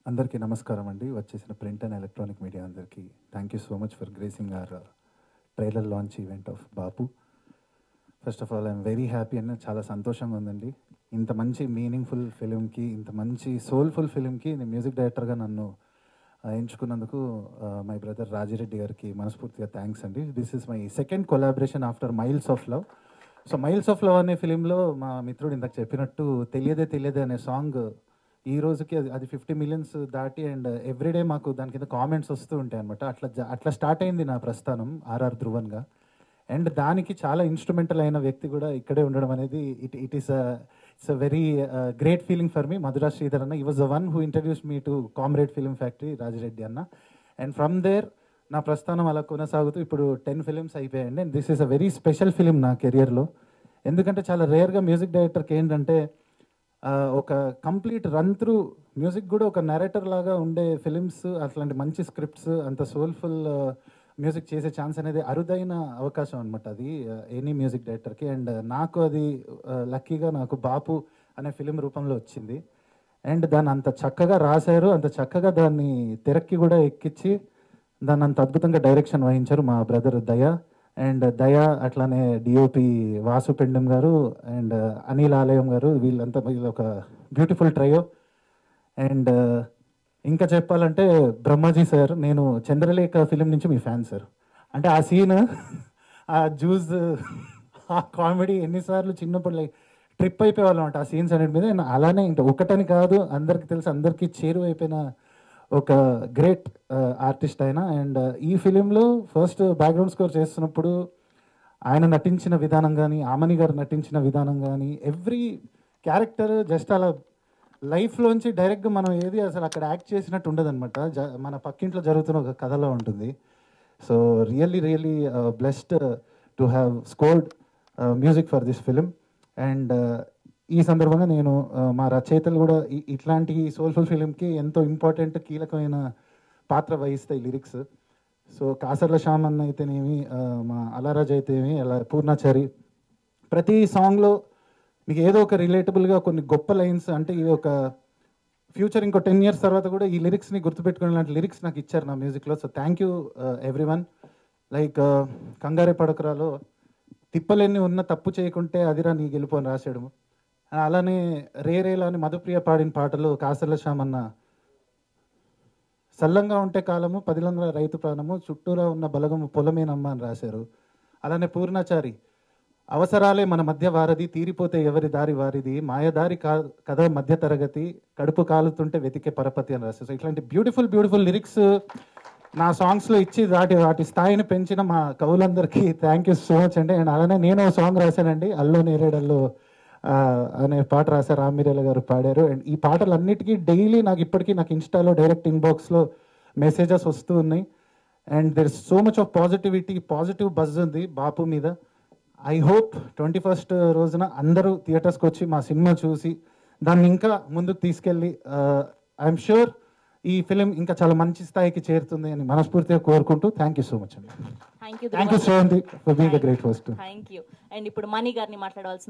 అందరికీ నమస్కారం అండి. వచ్చేసిన ప్రింట్ అండ్ ఎలక్ట్రానిక్ మీడియా అందరికీ thank you so much for gracing our trailer launch event of Bapu. First of all I'm very happy and చాలా సంతోషంగా ఉందండి. ఇంత మంచి మీనింగ్ఫుల్ ఫిలింకి, ఇంత మంచి సోల్ఫుల్ ఫిలింకి నేను మ్యూజిక్ డైరెక్టర్గా నన్ను ఎంచుకున్నందుకు మై బ్రదర్ రాజిరెడ్డి గారికి మనస్ఫూర్తిగా థ్యాంక్స్ అండి. This is my second collaboration after miles of love. So miles of love అనే ఫిలింలో మా మిత్రుడు ఇందాక చెప్పినట్టు తెలియదే తెలియదే అనే సాంగ్ ఈ రోజుకి అది 50 మిలియన్స్ దాటి అండ్ ఎవ్రీడే మాకు దాని కింద కామెంట్స్ వస్తూ ఉంటాయి అనమాట. అట్లా స్టార్ట్ అయింది నా ప్రస్థానం ఆర్ఆర్ ధ్రువన్గా. అండ్ దానికి చాలా ఇన్స్ట్రుమెంటల్ అయిన వ్యక్తి కూడా ఇక్కడే ఉండడం అనేది it's a very great feeling for me. Madhura Sridhar అన్న, ఈ was the one who introduce me to comrade film factory Rajireddy అన్న. అండ్ ఫ్రమ్ దేర్ నా ప్రస్థానం అలా కొనసాగుతూ ఇప్పుడు 10 ఫిలిమ్స్ అయిపోయాయండి. And this is a very special film నా కెరియర్లో. ఎందుకంటే చాలా రేర్గా మ్యూజిక్ డైరెక్టర్కి ఏంటంటే ఒక కంప్లీట్ రన్ త్రూ మ్యూజిక్ కూడా ఒక నరేటర్ లాగా ఉండే ఫిలిమ్స్, అట్లాంటి మంచి స్క్రిప్ట్స్, అంత సోల్ఫుల్ మ్యూజిక్ చేసే ఛాన్స్ అనేది అరుదైన అవకాశం అనమాట అది ఎనీ మ్యూజిక్ డైరెక్టర్కి. అండ్ నాకు అది లక్కీగా నాకు బాపు అనే ఫిలిం రూపంలో వచ్చింది. అండ్ దాన్ని అంత చక్కగా రాశారు, అంత చక్కగా దాన్ని తెరక్కి కూడా ఎక్కించి దాన్ని అంత అద్భుతంగా డైరెక్షన్ వహించారు మా బ్రదర్ దయా. అండ్ దయా అట్లానే డిఓపి వాసు పెండెం గారు అండ్ అనిల్ ఆలయం గారు, వీళ్ళంతా వీళ్ళు ఒక బ్యూటిఫుల్ ట్రయో. అండ్ ఇంకా చెప్పాలంటే బ్రహ్మాజీ సార్, నేను చంద్రలేఖ ఫిలిం నుంచి మీ ఫ్యాన్ సార్. అంటే ఆ సీన్, ఆ జ్యూస్, ఆ కామెడీ ఎన్నిసార్లు చిన్నప్పుడు లైక్ ట్రిప్ అయిపోయేవాళ్ళం అంట ఆ సీన్స్ అన్నిటి మీద. అలానే ఇంకా ఒకటని కాదు, అందరికీ తెలుసు, అందరికీ చేరువైపోయిన ఒక గ్రేట్ ఆర్టిస్ట్ ఆయన. అండ్ ఈ ఫిలింలో ఫస్ట్ బ్యాక్గ్రౌండ్ స్కోర్ చేస్తున్నప్పుడు ఆయన నటించిన విధానం కానీ, ఆమని గారు నటించిన విధానం కానీ, ఎవ్రీ క్యారెక్టర్ జస్ట్ అలా లైఫ్లోంచి డైరెక్ట్గా మనం ఏది అసలు అక్కడ యాక్ట్ చేసినట్టు ఉండదన్నమాట. మన పక్కింట్లో జరుగుతున్న ఒక కథలో ఉంటుంది. So really blessed to have scored music for this film. And ఈ సందర్భంగా నేను మా రచయితలు కూడా ఇట్లాంటి సోల్ఫుల్ ఫిలింకి ఎంతో ఇంపార్టెంట్ కీలకమైన పాత్ర వహిస్తాయి లిరిక్స్. సో కాసర్ల శ్యామ్ అన్న అయితేనేమి, మా అలారాజ్ అయితేనేమి, అలా పూర్ణాచారి, ప్రతి సాంగ్లో మీకు ఏదో ఒక రిలేటబుల్గా కొన్ని గొప్ప లైన్స్, అంటే ఇవి ఒక ఫ్యూచర్ ఇంకో 10 years తర్వాత కూడా ఈ లిరిక్స్ని గుర్తుపెట్టుకునే లాంటి లిరిక్స్ నాకు ఇచ్చారు నా మ్యూజిక్లో. So thank you everyone. Like కంగారే పడకరాలో తిప్పలెన్ని ఉన్న తప్పు చేయకుంటే అదిరా నీ గెలుపు అని రాశాడు. అలానే రేరేలా అని మధుప్రియ పాడిన పాటలు కాసర్ల శ్యామ్ అన్న సల్లంగా ఉంటే కాలము పదిలంగా రైతు ప్రాణము చుట్టూరా ఉన్న బలగము పొలమేనమ్మ అని రాశారు. అలానే అవసరాలే మన మధ్య వారధి, తీరిపోతే ఎవరి దారి వారిది, మాయదారి కథ మధ్య తరగతి, కడుపు కాలుతుంటే వెతికే పరపతి అని రాశారు. సో ఇట్లాంటి బ్యూటిఫుల్ లిరిక్స్ నా సాంగ్స్లో ఇచ్చి వాటి స్థాయిని పెంచిన మా కవులందరికీ థ్యాంక్ యూ సో మచ్ అండి. అండ్ అలానే నేను సాంగ్ రాశానండి, అల్లో నేరేడల్లో అనే పాట రాశారు, రామిరేల గారు పాడారు. అండ్ ఈ పాటలన్నిటికీ డైలీ నాకు ఇన్స్టాలో డైరెక్ట్ ఇన్బాక్స్లో మెసేజెస్ వస్తూ ఉన్నాయి. And there is so much of positive buzz ఉంది బాపు మీద. ఐ హోప్ 21st రోజున అందరూ థియేటర్స్కి వచ్చి మా సినిమా చూసి దాన్ని ఇంకా ముందుకు తీసుకెళ్ళి ఐఎమ్ షూర్ ఈ ఫిలిం ఇంకా చాలా మంచి స్థాయికి చేరుతుంది అని మనస్ఫూర్తిగా కోరుకుంటూ థ్యాంక్ యూ సో మచ్ అండి. Thank you Sravanthi for being a great host. Thank you. And ఇప్పుడు మణి గారిని మాట్లాడవలసింది.